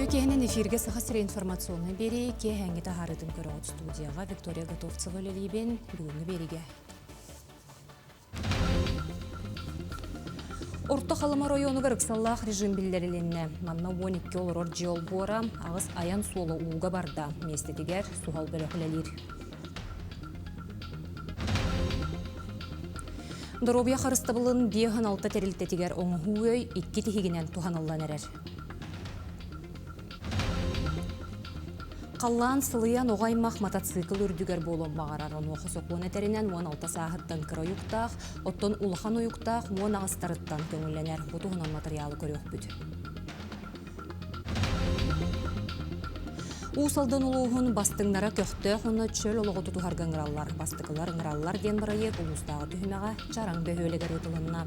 Тюкенен эфирге сахасыр информационный бери, кехенги тахарытын көрөт студияға Виктория Готовцева лелибен бүгінгі береге. Орто Халыма району Гырыксаллах режим биллерилинне. Манна 12 олорор жол бора, ағыз аян солы уға барда. Местетігер суғал бөліқлелер. Доробия қарыстабылын 5-6 терилтетігер оңғы өй 2 тихигінен туханаллан әрер. Қаллан сылыян оғаймақ мотоцикл үрдігер болуын бағарар. Оны оқы соқуын әтерінен 16 сағыттан кіра ұйықтақ, оттон улахан ұйықтақ, мұн ағыстарыттан көңілленер. Бұтығынан материалы көрек бүді. Усалдан ұлуғын бастыңнара көқті құны чөл олығы тұту харған ғыралар. Бастықылар ғыралар ден бірайы ұлыстағы түхімеға чараң бөхөлегер ұтылынна.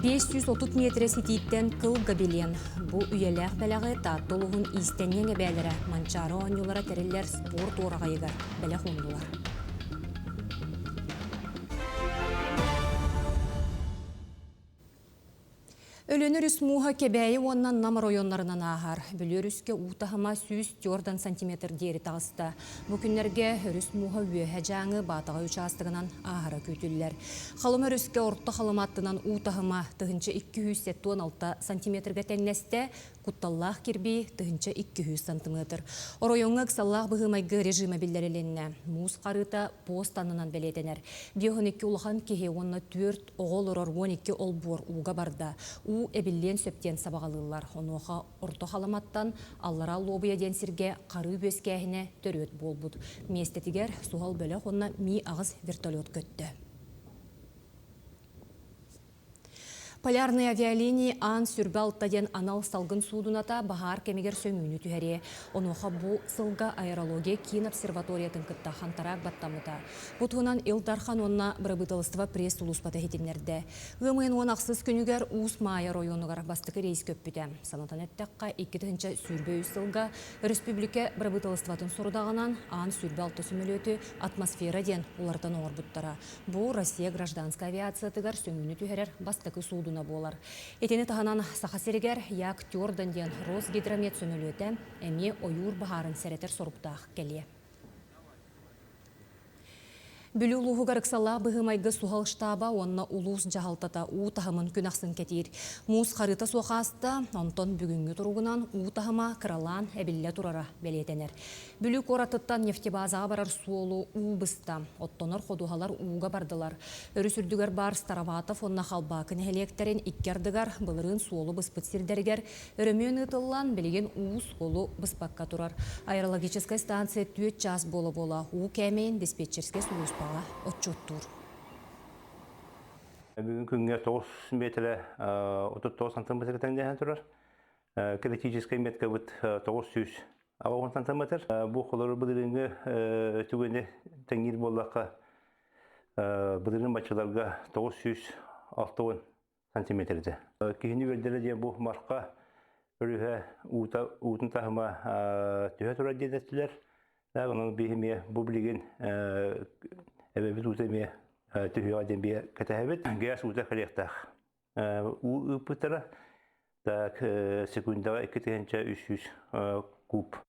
530 метре сетиттен кыл габелен. Бу үйеләк бәләғі таттолуғын истеннен бәлірі манчары оңюлара тәрелер спорт орағайығар бәләқ оңдылар. Өлөнөр үсмуға кебәйі оннан намыр ойонларынан ағар. Бөлөр үске ұтағыма 104 сантиметр дері тағысты. Бүкінлерге үрісмуға өйе жаңы батыға участығынан ағара көтілілер. Қалымыр үске орты қалыматтынан ұтағыма тұғынчы 276 сантиметрге тәңнесті, құтталлақ кербей тұғынчы 200 сантиметр. Оройоңық саллақ бұғымайғы режимі білдеріленіне. Мұз қарыта постанынан бәлетенер. 12 ұлған кеге онына 4 оғыл ұрар 12 олбор уға барда. У эбиллен сөптен сабағалылар. Онуға орто халаматтан аллара лобыя денсерге қары бөскәхіне төрөт болбуд. Местетігер суғал бөлі онна ми ағыз вертолет көтті. Полярный авиалинии ан сүрбі алттаден анал салғын судуната бағар кемегер сөмүйні түхәре. Онуға бұл сылға аэрология кейін обсерваториятын кітті хантарақ баттамыта. Бұтығынан Илдархан онна бірабытылыстыва пресс ұлыспаты хетінлерді. Ғымын он ақсыз күнігер ұс майя районығар бастықы рейс көппіті. Санатан әттіққа 2-тінші сүрбі сылға республика бірабытылыстыватын сұрудағынан ан сүрбі алты сүмелеті атмосфера ден олардан оңыр бұттара. Бұл Россия гражданская авиация тығар сөмүйні түхәрер бастықы судуна болар. Етені тағанан сақасерігер як тёрдан ден Росгидромет сөмелеті әме ойур бағарын сәретер сұрыптақ келе. Бүлі ұлығы ғарықсалақ бұғымайғы суғал штаба онна ұлыс жағалтата ұтағымын күнақсын кәтер. Мұз қарыта соқасты, онтон бүгінгі тұрғынан ұтағыма қыралан әбілі тұрара бәлетенер. Бүлі қоратыттан нефтебазаға барар суолу ұбыста. Оттонар қодуғалар ұға бардылар. Өрісүрдігер бар Стараватов онна қалбақын әлектерін иккердігер бұлырын суолу бұспыт сирдергер. Өрімен ұтылан білеген ұз қолу бұспаққа тұрар. Аэрологическая станция 4 час бола-бола. У кәмейін диспетчерске сұлыспа отчеттур. Бүгін күнге 9 метрі 39 сантиметр тәңдеген тұрар. Критическая метка бұд 900 сантиметр. Бұл қолары бұдырыңғы түгенде тәңгер болаққа бұдырың бачыларға 960 сантиметрді. Кейіні өрдері де бұл марқа өрігі ұтын тағыма түхе тұрар дедеттілер. Оның бейіме бұл білген әбәбіз ұтыме түхе аден бей кәтәхәбет. Гәс ұта қалектақ. Ұпытыра секундаға 2-300 куб.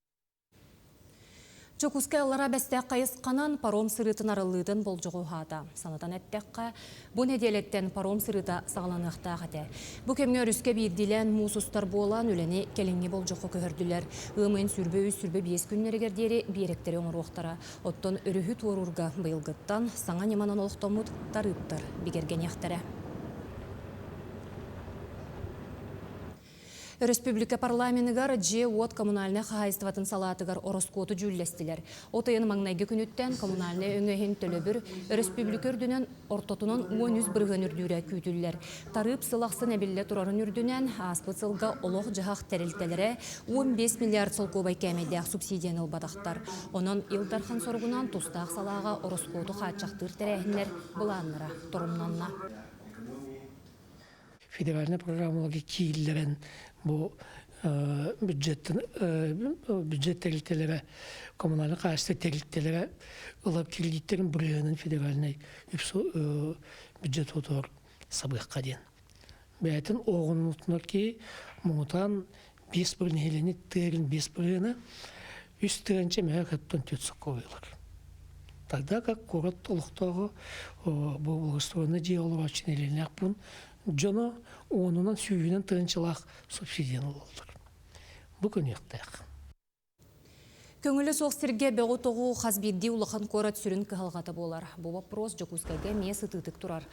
Чокускай олара бәстәк қайысқанан паром сырытын арылыдың бол жоғы ғада. Санатан әттәққа бұн әделеттен паром сырыта сағаланықтақ әті. Бұ кемге өріске бейділен мұсыстар болан өләне келінге бол жоғы көхірділер. Үмін сүрбе 5 күннері кердері беректері оңыр оқтара. Оттон өріхі туырурға бұйылғыттан саңа неманан олықтамыд тарыптар бігерген яқтары. Республика парламентігар Же-от коммунальны қағайыстыватын салатығар ороскоты жүллестілер. Отайын маңнайғы күніттен коммунальны өңейін төлөбір республика үрдінен ортотынан 10 бірген үрдірі күйтілер. Тарып сылақсын әбілі тұрарын үрдінен аспыт сылға олық жағақ тәрілтелері 15 миллиард солқобай кәмедіғ субсидияны ұлбадақтар. Онын Илдархан сорғынан тұстақ салаға ороскоты қатшақтыр тәрәхінлер бұланлара тұрымнанна. Федеральная программа кииллерен бу бюджет терилтелере коммунальный качество терилтелере ылап кирилиттерин бурыянын федеральный бюджет отор сабык каден. бәтін оғынутына ки мұғытан 5 бірін хелені тегін 5 біріні үстігінші мәе кәттен төтсік қойылар. Тогда как город толықтағы бұлғыстығыны же олар açın елені ақпын, жоны онынан сүйінен тығыншылақ субсидияны олар. Бұл күн ектәқ. Көңілі соқсырге бәғу тоғу қазбедді ұлыған қорат сүрін кіғалғаты болар. Бұл вопрос жокускайға месі тұтық тұрар.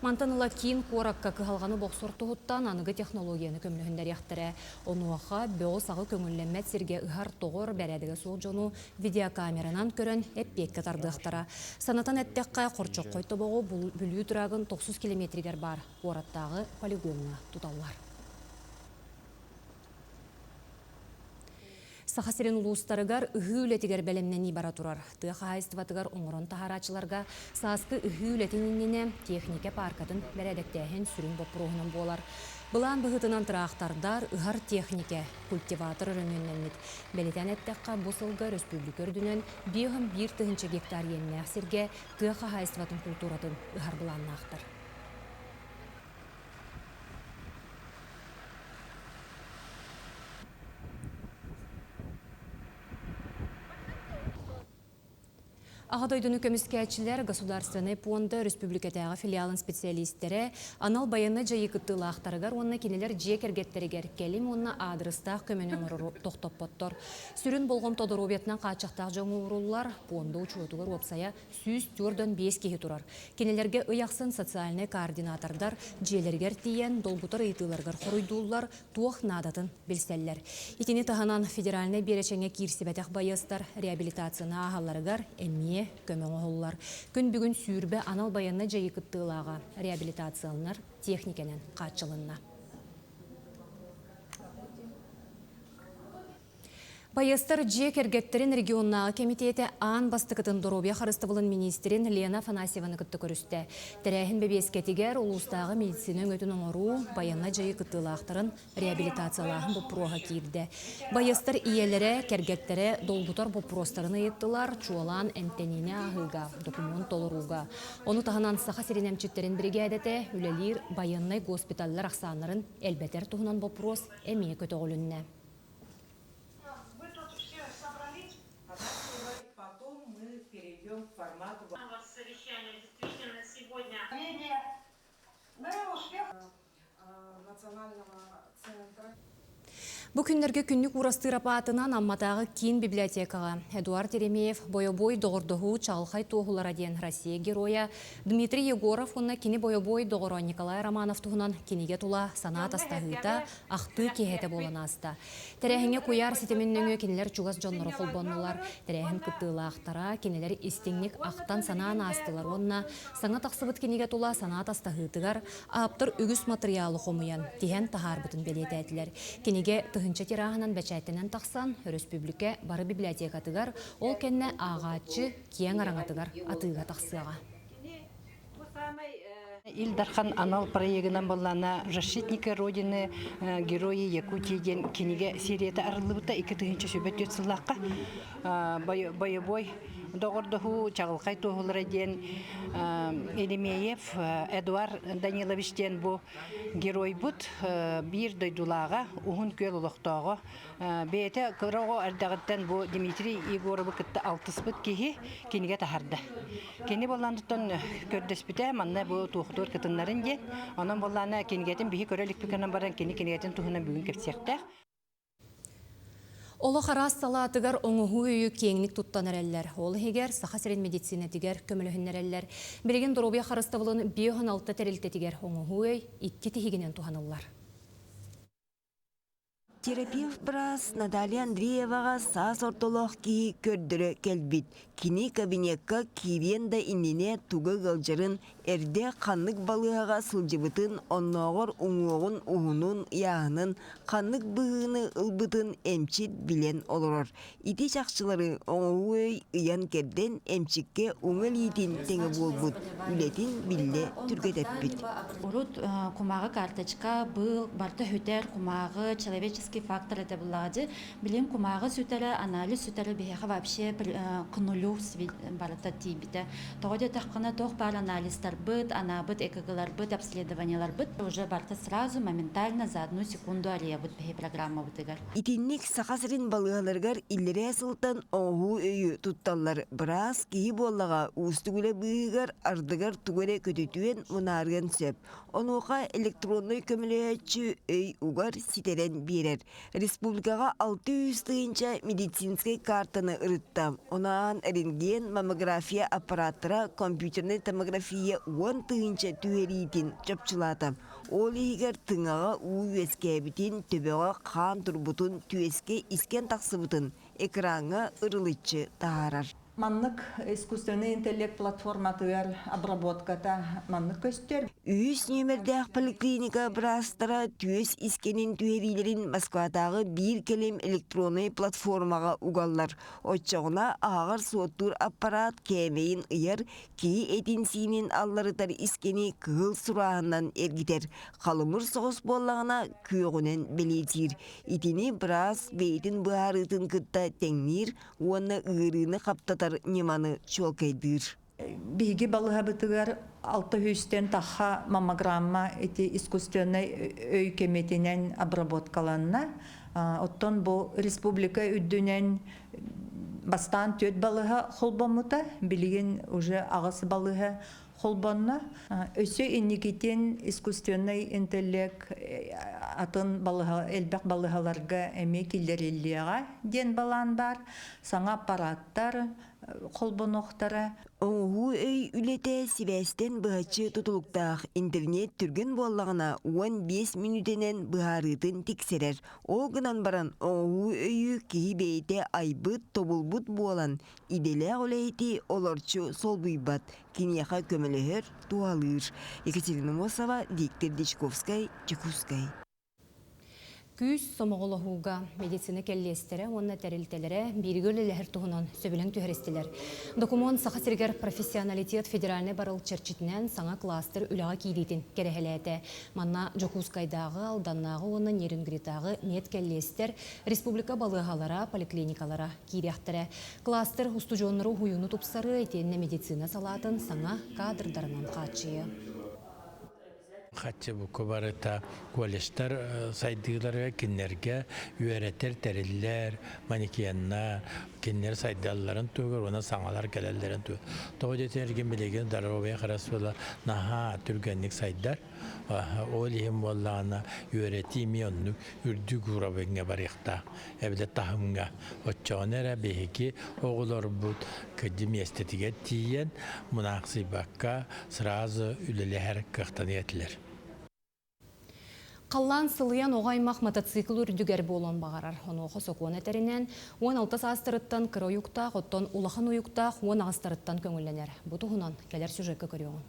Мантаныла кейін қоракка кіғалғаны боқсор тұғыттан анығы технологияны көмілігіндер яқтыры. Онуаға бәғу сағы көңілі сірге ұғар тоғыр бәрәдігі сол жону видеокамеранан көрін әппек катардықтара. Санатан әттеққа қорчық қойты боғу бүлі тұрағын 90 километригер бар. Қораттағы полигонына тұтаулар. Сахасырын улуыстарыгар үхүлетигер бәлемнен бара турар. Тыға хайстыватыгар оңырын тахарачыларга саскы үхүлетининне техника паркатын бәрәдіктәхін сүрін бопруғынан болар. Бұлан бұғытынан тұрақтардар ұғар техника культиватор өріненненмет. Бәлетен әттіққа бұсылғы республика өрдінен 1,1 гектар енне әсерге тыға хайстыватын культуратын ұғар бұланын ақтыр. Ағадойдыны көміскәтшілер государственный фонды республикатағы филиалын специалисттері анал баяны жайы күттілі ақтарығар, онына кенелер жек әргеттерігер келім, онына адрыстақ көменің ұры тоқтоппоттор. Сүрін болғым тодыр обетінен қачықтақ жоңы ұрылылар, фонды ұчуытығыр опсая сүйіз түрден 5 кейі тұрар. Кенелерге ұяқсын социальный координатордар желергер тиен долбутар ұйтыларғар қорыйдулар туақ надатын білселлер. Итini тағанан федеральный берешеңе кирсібәтәқ байыстар реабилитацияны ағаларығар әмие көмөң оғылар. Күн бүгін сүйірбі анал баянна жайы күттілаға реабилитациялынар техниканын қатшылынна. Байыстар жек әргеттерін регионнағы комитеті аң бастықытын Доробия Харыстывылын министерін Лена Фанасьеваны күтті көрісті. Тәрәхін бәбескетігер ұлыстағы медицинің өтін оңыру баянна жайы күттілақтарын реабилитациялағын бұпыруға кейірді. Байыстар иелері, кәргеттері долбутар бұпыростарыны еттілар, чуалан әмтеніне ағыға, документ толыруға. Оны тағынан сақа серен әмчеттерін бірге әдеті, үлелер баяннай госпиталлар ақсанларын әлбәтер тұғынан бұпырос әмей көті олынны. Совещание действительно сегодня. Национального центра. Бұл күндерге күннік урастыр апатынан амматағы кейін библиотекаға Эдуард Еремеев бойобой доғырдығы чалқай тоғылар аден Россия героя Дмитрий Егоров онна кені бойобой доғыры Николай Романов тұғынан кенеге тұла санат астағыта ақты кехеті болан аста. Тәрәхіңе қояр сетеменніңе кенелер чуғас жонлары қолбонылар. Тәрәхін күттіғылы ақтара кенелер истеңнік ақтан санаан астылар онна саңа тақсыбыт кенеге тұла санат астағытығар аптыр үгіс материалы қомыян теген тағар бұтын белеті әтілер. Кенеге тұхынча тирағынан бәчәттенен тақсан республика бары библиотекатығар ол кәнне ағачы кияң араңатығар атыға тақсыға. Илдархан анал проегінен болана «Защитники Родины», герои Якутии кенеге серията арылыбыта 2-тігінші сөбет өтсілаққа бойобой доғырдығы чағылқай тоғылыр ден Еремеев Эдуард Даниловичтен бұл герой бұд бір дойдулаға ұғын көл ұлықтағы бейті күріғі әрдағыттен бұл Дмитрий Егоровы күтті 6 бұд кейі кенеге тахарды. Кені боландықтан көрдеспіте манна бұл туғытыр кітінларын ден, онын боланы кенегетін бігі көрелік пікірінен баран кенегетін туғынан бүгін кепсекті. Олы қарас салатығар оңығы үйі кеңнік тұттан әрелер. Олы егер сақасырен медицинетігер көмілігін әрелер. Білген Доробия Харыстывылын 5-6 тәрелтетігер оңығы үй 2 тегінен туғанылар. Терапевт брас Наталья Андрееваға саас ортолық ки көрдірі келбит. Кини кабинетка кивен да иннене туғы ғылжырын әрде қанлық балыға сылжыбытын, оннағыр ұңуғын ұғынын яғынын, қанлық бұғыны ұлбытын әмчит білен олырыр. Ити шақшылары оңуы ұян керден әмчикке оңыл етін теңі болбыт, үлетін білі түргет әппіт. Урут кумағы карточка был барты хөтер кумағы человеческий демографский фактор это булажы. Билем кумагы сүтәле, анализ сүтәле беха вообще к нулю барата тибите. Тогда тахкана тох бар анализлар быт, анабыт, экоглар быт, обследованиялар быт. Уже барта сразу моментально за 1 секунду алия быт беха программа бытыгар. Итинник сахасырын балыгаларгар иллере сылтан оғу өйі тутталлар біраз кейі боллаға устугуле бүйігар ардыгар тугуре көтетуен мұнарған сөп. Онуға электронный көмілеячі өй угар ситерен берер. Республикаға 600 тыынча медицинский картаны ырыттам. Онан рентген маммография аппараттыра компьютерный томография 10 тыынча түйеритін чапчылатам. Ол егер тыңаға уюеске бітін төбеға қан турбутун түйеске isken тақсыбытын экраңа ырылычы таарар. Маннык искусственный интеллект платформа тыгар обработката маннык көстер. Үйіс нөмірдәқ поликлиника бірастыра түйес искенин түйерилерин Москвадағы бір келем электронный платформаға угаллар. Отчағына ағыр соттур аппарат кәмейін ұйар, кей этинсинин алларытар искени кығыл сұрағынан ергітер. Қалымыр соғыс болағына күйіғінен белетир. Итini біраз бейтін бұғарытын күтті тәңнер, оны ұғырыны қаптатар неманы чолкайдыр. Биги балыга бытыгар 600-тен таха маммограмма эти искусственный өй кеметинен обработкаланна. Оттон бу республика үддүнен бастан төт балыга холбомута, билигин уже агыс балыга холбонна. Өсө инникитин искусственный интеллект атын балыга, элбек балыгаларга эме киллериллига ден балан бар. Саңа аппараттар холбоноқтары. Оңғу өй үлете сибәстен бұғачы тұтылықтақ интернет түрген боллағына 15 минутенен бұғарытын тексерер. Ол гынан баран оңғу өйі кейі бейте айбыт тобылбыт болан. Иделе олайты оларчы сол бұйбат. Кенеха көмілігер туалыр. Екатерина Мосова, Виктор Дичковскай, Чекускай. Күз сомоғылығуға медицина кәллестері, онына тәрілтелері бейгілі ләхір тұғынан сөбілің түйірестілер. Документ сақасыргер профессионалитет федеральный барыл черчетінен саңа кластер үліға кейдейтін керехелеті. Манна Жокускайдағы, алданнағы оны Нерингритағы мед кәллестер республика балығалара, поликлиникалара кейдектірі. Кластер ұстужоныру хуюны тұпсары етеніне медицина салатын саңа кадрдарынан қатшыйы. Хатчы бұқы барыта колледжтар сайдығыларға кеннерге үйәреттер, тәрелілер, манекиянна, кеннер сайдаларын туғыр, оны саңалар кәлелерін туғыр. Тоғы детерген білеген дарабая қарасыла наха түргенlik сайдар. Ол ем болағына үйәретті емионлық үрді ғұрабыңа барықта. Әбілі тахымға. Отчағын әрі бейхеки оғылар бұд кәдім естетіге тиен мұнақсы баққа сразу үлілі қықтан етілер. Қаллан сылыян оғаймақ мотоцикл үрдігер болон бағарар. Оны оқы соқуын әтерінен 16 астырыттан кір ойуқтақ, оттан улахан ойуқтақ 10 астырыттан көңілленер. Бұтығынан кәлер сюжеткі көріуін.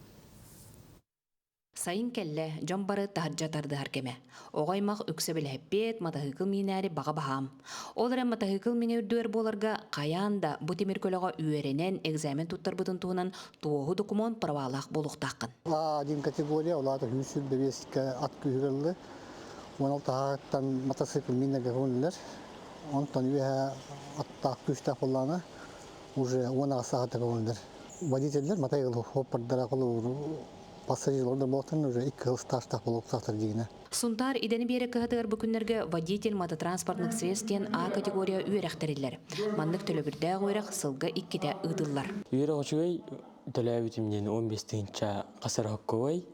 Сайын кәлі жон бары тахаджатарды харкеме. Оғаймақ өксі біләппет матахыкыл минәрі баға бағам. Олары матахыкыл мине үрдуер боларға қаян да бұ темір көліға үйеренен экзамен туттар бұтын туынан туғы документ правалақ болуқтақын. Один категория, олады хүсіл бәбесікке ат күйірілі. 16 ағаттан мотоцикл минеге көңілілер. Онтан үйе аттақ күштақ боланы уже 10 ағасағаты көңілілер. Водителер матахыкыл хоппардара қолы пассажирларды болтын уже 2 жыл стажтақ болып сақтыр дегені. Сунтар идені бері кығатығыр бүкіндерге водитель мототранспортных средствен А категория үйерәқтерілер. Мандық төлігірді ғойрақ сылғы 2-те ұдылар. Үйерәқ үшігей төләбітімден 15-тінші қасыр хаққығай.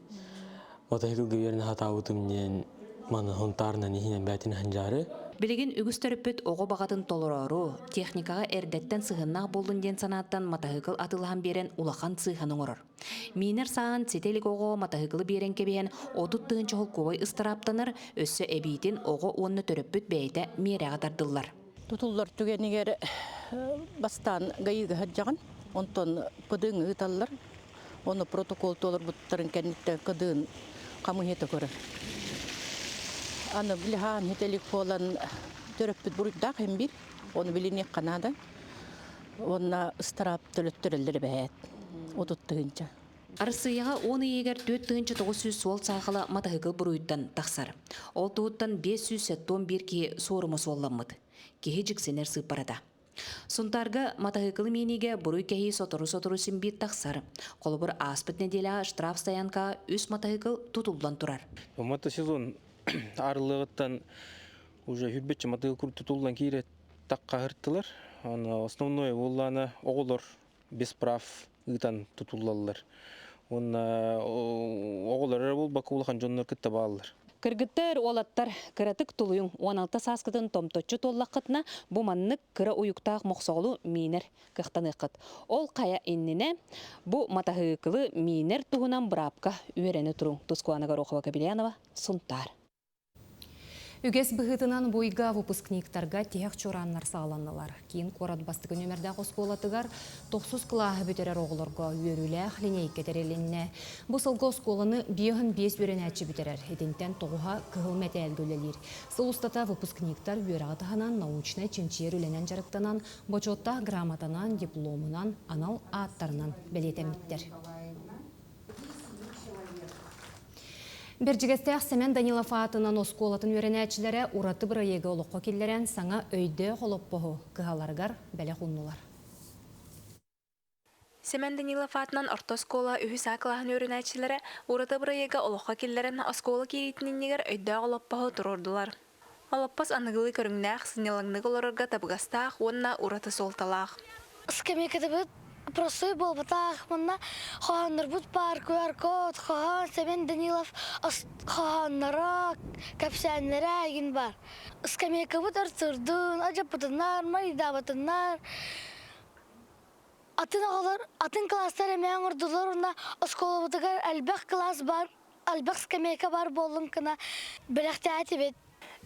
Мотоцикл гөверін хата ұтымден маны хонтарынан ехінен бәтін ханжары. Білеген үгіс төріппіт оғы бағатын толырару, техникаға әрдеттен сығыннақ болдың ден санаттан матахыкыл атылған берен улақан сығының ұрыр. Минер саған сетелік оғы матахыкылы берен кебен отут тұғынчы қолковай ыстыраптаныр, өссі әбейтін оғы онны төріппіт бәйті мереға тардылар. Тұтылар түгенігер бастан ғайығы ғаджаған, онтон қыдың ұталылар, оны протокол толыр бұттарын кәнеттен қыдың қамығеті көрір. Аны біліған хетелік болан төріппіт бұрыдақ әмбір, оны білінек қанады, онына ыстырап төліттірілдері бәйет, отыттығынша. Арысыяға 10 егер 4-900 суол сағылы матағығыл бұруйттан тақсар. Ол туыттан 571 ки сорымы суолламыд. Кехи жіксенер сыпарада. Сунтарга матағықылы менеге бұруй кехи сотору симбит тақсар. Қолыбыр аспыт неделя штраф стоянка үс матағықыл тұтылдан тұрар. Мотосезон арылығыттан уже хүрбетші матағықыл тұтылдан кейре таққа ғырттылар. Основной оланы оғылыр без прав ғытан тұтылалылар. Оғылары бол бақылыған жонлар күтті бағалылар. Кыргыттар олаттар кыратык тулуюң 16 саскытын томточу толлаққытына бұманнық кыра уюктақ моқсоғылу минер кықтаныққыт. Ол қая иннине бұ матағықылы минер туғынан бұрапқа үйерені тұрың. Тускуанага Рохова Кабелянова, Сунтар. Үгес бұғытынан бойға выпускниктарға теяқ чораннар сағаланылар. Кейін қорат бастығы нөмірдағы осколатығар 9 қылағы бүтерер оғылырға үйерілі линейке терелінне. Бұл сылғы осколаны 5 өрен әтші бүтерер. Едінтен тоғыға қығыл мәтәлгілелер. Сыл ұстата выпускниктар үйерағатығынан научны ченчер үленен жарықтанан, бочотта грамотанан, дипломынан, анал аттарынан бәлетеміттер. Берджигестех Семен Данилов атынан осколатын өренәтчілері ураты бірайегі олыққа келдерен саңа өйді қолыппығы кығаларғар бәлі құннулар. Семен Данилов атынан ортоскола үхі сақылағын өренәтчілері ураты бірайегі олыққа келдерен оскола кейтінінегер өйді қолыппығы тұрордылар. Олыппас анығылы көріңнәқ сынелаңнығы оларырға табығастақ, онына ураты солталақ. Простой был батах, манна ханнар бут парк, код, хан Семен Данилов, ханнара, капсяннара егин бар. Скамейка бут артурдун, ажапатынар, майда батынар. Атын класстар эмең ордулар, онда оскола бутыгар әлбәк класс бар, әлбәк скамейка бар болын кына, біләқті әті бет.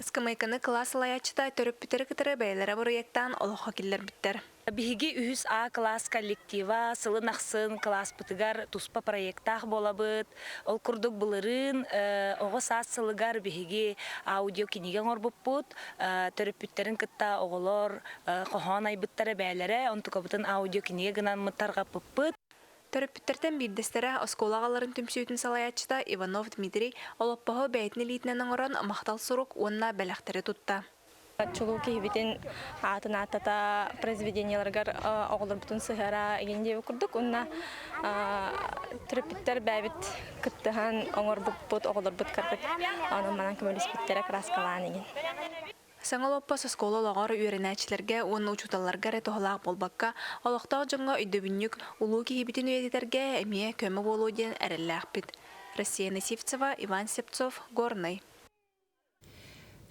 Скамейканы класс лаячыта төріп бітері кітірі бәйлері бұрыяқтан олыққа келдер біттер. Биһиги үһүс А класс коллектива сылын ахсын класс бытыгар туспа проекттах болабыт. Ол курдук былырын ого саас сылыгар биһиги аудио киниген орбуппут. Төрөпүттерин кытта оголор кохон айбыттары бәйләре онтукабытын аудио киниге гынан мыттарга пыппыт. Төрөпүттерден биддестері осколагаларын түмсүйтін салаячыта Иванов Дмитрий олоппағы бәйтіні лейтінен оран мақтал сұрук онына бәләқтері тұтта. Чулу кихибитин атын атата произведенияларгар оғылыр бүтін сығара егенде көрдік. Онна түріпіттер бәбіт күттіған оңыр бұт оғылыр бұт қарбыт. Оның манан көмөліс біттері краскалан еген. Саңалоппас оскола лағар үйренәчілерге, оны учуталарга ретоғылақ болбаққа, олықтағы жоңға үйдөбіннік ұлу кихибитин үйеттерге әмие көмі болу ден әрілләқ біт. Россия Насивцева, Иван Сепцов, Горный.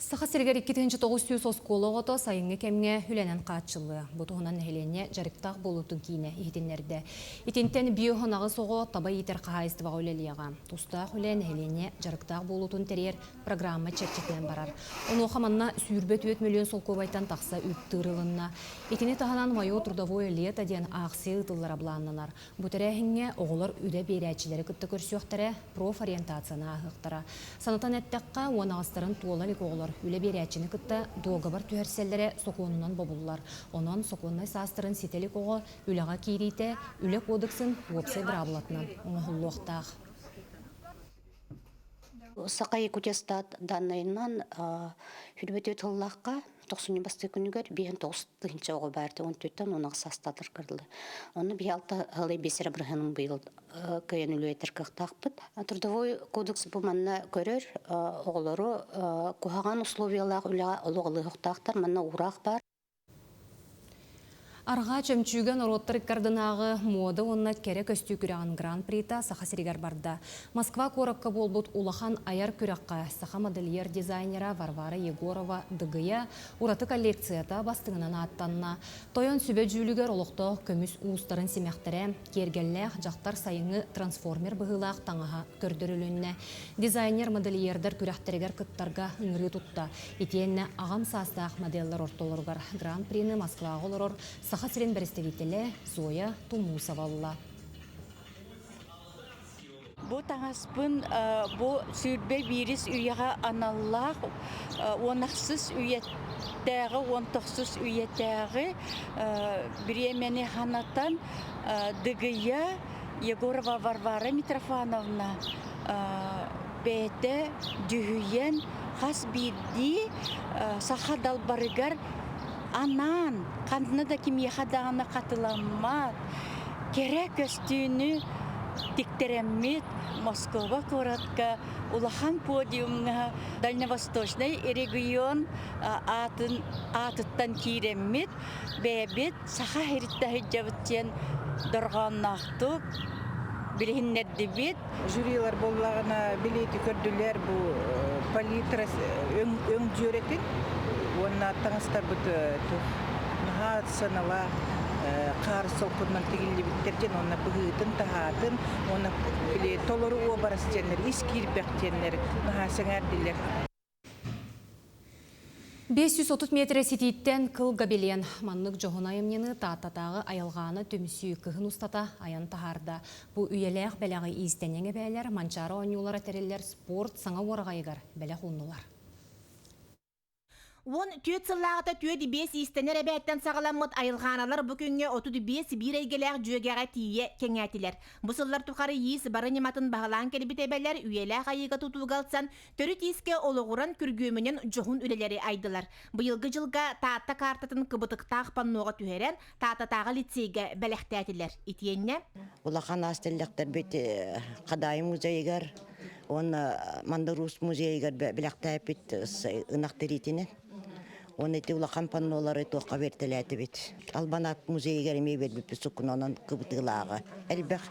Саха сергер 2-900 оскола ғото сайынғы кемге үленен қатшылы. Бұтығынан әйлене жарықтақ болутын кейіне ехетенлерді. Етентен биохонағы соғы таба етер қағайыстыва өлелияға. Тұстақ үлен әйлене жарықтақ болутын терер программа чәрчетен барар. Оны оқаманна сүйірбет 4 миллион сол көбайтан тақса үттірілінна. Етені тағанан майо трудовой лет аден ақсы ұтылар абланнанар. Бұтыр әхінге оғылар үді берәтчілері күтті көрсіоқтары профориентацияна ағықтара. Санатан әттәққа онағыстарын туолалик оғылар үлі берәтчіні күтті доғабар түхерселері соқуынынан бобулар. Онан соқуыннай састырын сетелік оғы үліға кейрейті үлі кодексын өпсай бірабылатынан оңғылуқтақ. Сақай көтестат данайынан хүрбет өтіллаққа 90 басты күнігер 5-9 оғы бәрді 14-тен онағы састадыр кірді. Оны 5-6 бесері бірғаның бұйыл көйен үлі етір қықтақпыд. Трудовой кодекс бұл манна көрір оғылары көғаған условиялақ үліға олығылы ұқтақтар манна ұрақ бар. Арға чөмчүйген ороттыр кардынағы моды онна кәрі көсті күріған гран-прита саха серегер барда. Москва коракка болбут улахан аяр күраққа саха модельер дизайнера Варвара Егорова дығыя ураты коллекцията бастығынан аттанна. Тойон сүбе жүлігер олықты көміс уыстарын семяқтары кергелләқ жақтар сайыңы трансформер бұғылақ таңаға көрдірілінне. Дизайнер модельердер күрәқтерегер күттарға ұңыры тұтта. Етенне ағам састақ модельлер ортолырғар гран-прины Москва олырыр Саха сирен представителі Зоя Тумусовалла. Бу таңаспын, бу сүрбе вирус үйеға аналлақ, онақсыз үйеттәғі, онтықсыз үйеттәғі біремені ханаттан дығыя Егорова Варвара Митрофановна бәті дүхүйен қас бірді саха далбарыгар анан қандына да кимияға дағына қатыламат. Керек көстүйіні тиктереммит Москва коротка улахан подиумна Дальневосточный регион атыттан киреммит бәбит саха херитта хиджабыттен дорганнахтук билихиннерди бит. Жюрилар боллагана билети көрдүлөр бу палитра өң жөретін. Онна таңыстар бұты наға санала қар солқырман тегілі біттерден, онна бұғытын, тағатын, онна толыру обарас жәнер, искирбек жәнер, наға сәңәрділер. 530 метр сетиттен кыл габелен маннык жоғынайымнені таататағы айылғаны төмсүй кығын ұстата аян тахарда. Бұ үйелек бәләғі изтенеңе бәлер, манчары ойнулар әтерелер спорт саңа орғайығар бәләқ ұнылар. Он түйет сыллағыта түйет 5 истенер әбәттен сағаламыд айылғаналар бүкінге 35 бір әйгеләқ жүйегеға тие кеңәтілер. Бұсыллар тұқары ес барын ематын бағылан кәлбет әбәлер үйеләқ айыға тұтуғалсан, түрі теске олығыран күргөмінен жоғын үлелері айдылар. Бұйылғы жылға таатта картатын кыбытықтақ панноға түйерен таататағы лицейге бәләқтәтілер. Итиенне? Улахан астелләқтер бет қадайы музейгер, он Мандарус музейгер бәләқтәп бет ынақтыритінен. Он эти улахан паннолары тоққа бертеләті бет. Албанат музейгер емей бербіп сұқын онын кыбытылағы. Әлбәқ.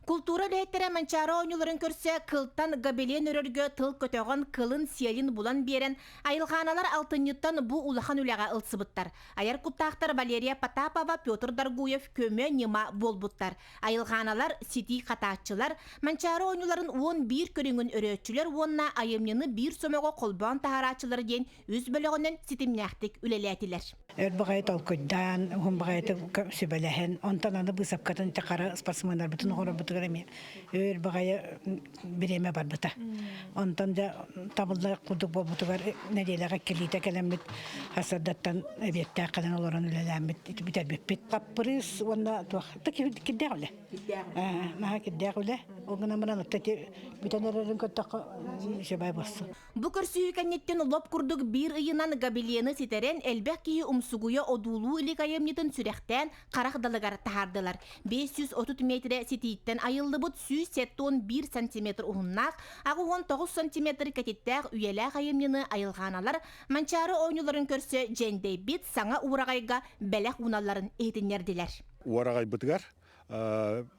Культура ләйттері манчары ойнуларын көрсе, кылтан габелен өрөргө тыл көтөған кылын селин булан берен, айылғаналар алтынеттан бұ улахан үләға ылсыбыттар. Аяр куттақтар Валерия Потапова, Петр Даргуев көмө нема болбуттар. Айылғаналар сети қататчылар, манчары ойнуларын 11 көріңін өрөтчілер, онна айымнені бір сомығы қолбан тахарачылар ден өз бөлігінен сетімнәқтік үлеләтілер. Өрбағайт алкөйдан, ғымбағайты сөбәләхен, онтан аны бұсапқатын тақары спортсмендар бүтін ғора бұтығыраме. Өрбағайы біреме бар бұта. Онтан да табылда құлдық бол бұтығар нәделіға келейті кәлембет, асадаттан әбетті қадан оларын үлеләмбет, бітер беппет. Қаппырыз, онна туақ, кедде ғылы. Маға кедде ғылы. Оғына мұран ұттаты бүтәнерерін көттіқі жабай басы. Бұ көрсүйі кәнеттен лоп күрдік бір ұйынан габелиені сетерен әлбәк кейі умсугуя одулу илик айымнетін сүрәқтен қарақдалығар тахардылар. 530 метре сетейттен айылды бұд 171 сантиметр ұғыннақ, ағы 19 сантиметр кәтеттәқ үйеләқ айымнені айылғаналар манчары ойнуларын көрсе жәндей бет саңа урағайға бәләқ уналарын етінерділер. Урағай бұтығар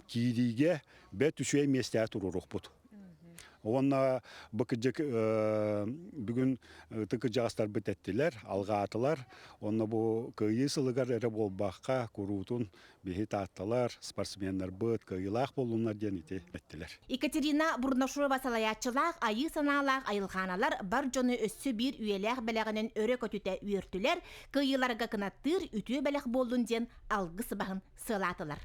кейдейге бәт үшей местә тұруруқ бұд. Онна бакыжык бүгүн тыкы жагастар бететтилер, алга атылар. Онна бу кыйысылыгар эре болбакка курутун бехит атталар, спортсменнер быт кыйлак болунар денити еттилер. Екатерина Бурнашова салаячылак, айы саналак айылханалар бар жоны өссү бир үйелек белегинен өрө көтүтө үйөртүлер, кыйларга кынаттыр үтү белек болдун ден алгы сыбагын сылатылар.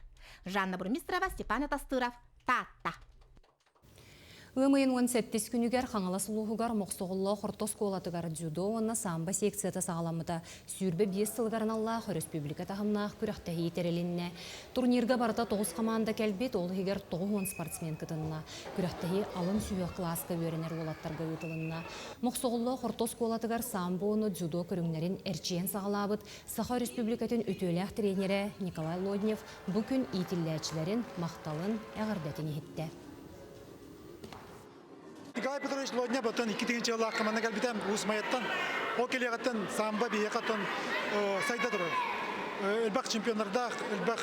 Жанна Бурмистрова, Степан Атастыров, Татта. Өмейін 17 күнігер қаңала сұлуғығар моқсоғылы қортос қолатығар дзюдо онна самба секцияты сағаламыда сүйірбе 5 сылғарын Аллах республика тағымнақ күріқтәхи терелінне. Турнирға барыта 9 команда кәлбет ол егер 9 спортсмен кытынна. Күріқтәхи алын сүйі класқа өренер олаттарға өтілінна. Моқсоғылы қортос қолатығар самбо оны дзюдо көріңнерін әрчейін сағалабыд Саха республикатын өтөләқ тренері Николай Лоднев бүкін итілләчілерін мақталын әғардәтіне хетті. Николай Петрович Лодня батон 2-нче еллар команда кәлбитәм Усмаяттан, о келегаттан самба биякатон сайда турар. Элбак чемпионнарда, элбак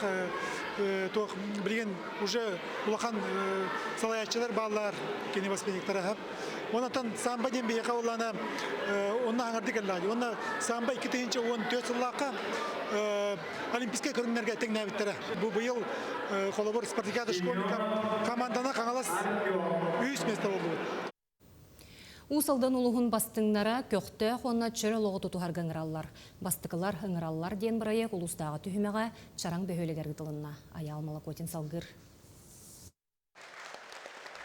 тох билген уже улахан салаячылар баллар кене воспитанниктары хап. Онатан самба ден бияка улана онна аңарды келлаги. Онна самба 2-нче 14 елларга олимпийская көрүнмөргө теңнәбиттер. Бу быйыл колобор спартакиада школьника команданы каңалас 3 место болду. Усалдан улуғын бастыңнара көқті қонна чөрі лоғы тұтуғарғы ыңыраллар. Бастықылар ыңыраллар ден бірайық ұлыстағы түйімеға чараң бөхөлегер ғытылынна. Аял Малакотин салғыр.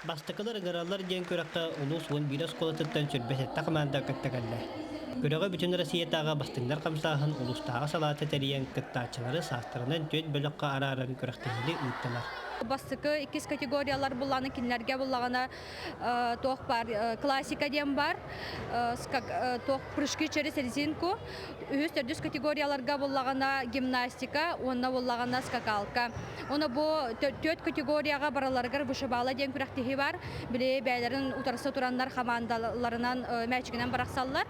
Бастықылар ыңыраллар ден көріққа ұлыс 11 сколатыттан сүрбесетті қыманда көттігілі. Көріға бүтін Россиятаға бастыңдар қамсағын ұлыстағы салаты тәрейен күттачылары састырынан төт бөліққа арарын көріқтігілі ұйттылар. Бастыкы 2 категориялар булланы кинлерге буллагана тоқ бар классика дем бар, тоқ прыжки через резинку. Үз төрдүс категорияларга буллагана гимнастика, онна буллагана скакалка. Оны бу 4 категорияга бараларга вышибала ден күрәктеһи бар. Биле бәйләрен утарса тураннар командаларынан мәчигенән бараксаллар.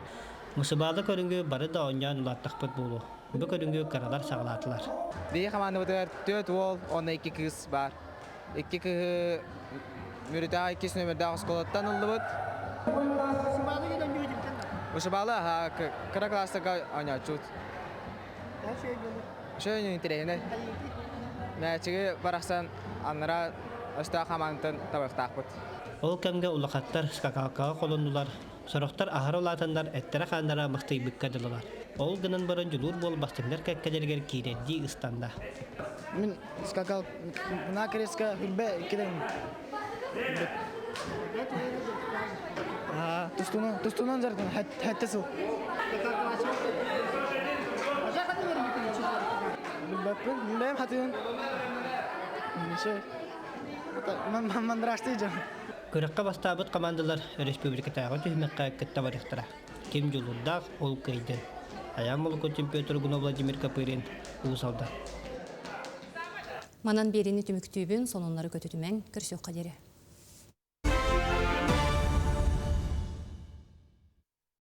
Мусабада көрүнгө бары да оньян улаттакпыт болу. Бу көрүнгө каралар сагалатылар. Бей командабытар 4 ол, 12 кыз бар. 2 кыз мүрүтә 2 нөмердә школаттан улыбыт. Мусабала кара класстагы оңячут. Шөйнү интерене. Мәчиге барасан аннара оста командан табактакпыт. Ол кемге улакаттар скакалкага колондулар. Сорохтар ахар олатандар әттәрә хандара мықты биккәдилар. Ол гынан баран жулур бол бастыңдар кәккәдергер киредди ыстанда. Мин скакал на креска билбе кидем. Тустунан жардын хәттәсү. Билбем хатын. Ничә? Ман драшты жа. Көрәккә бастабыт командалар республикатагы төһмәккә китә барыктыра. Ким жулурда ол кыйды. Аямолко чемпионы Гуно Владимир Капырин усалда. Манан берини түмүктүүбүн сонунлары көтүтүмәң кирсөк кадере.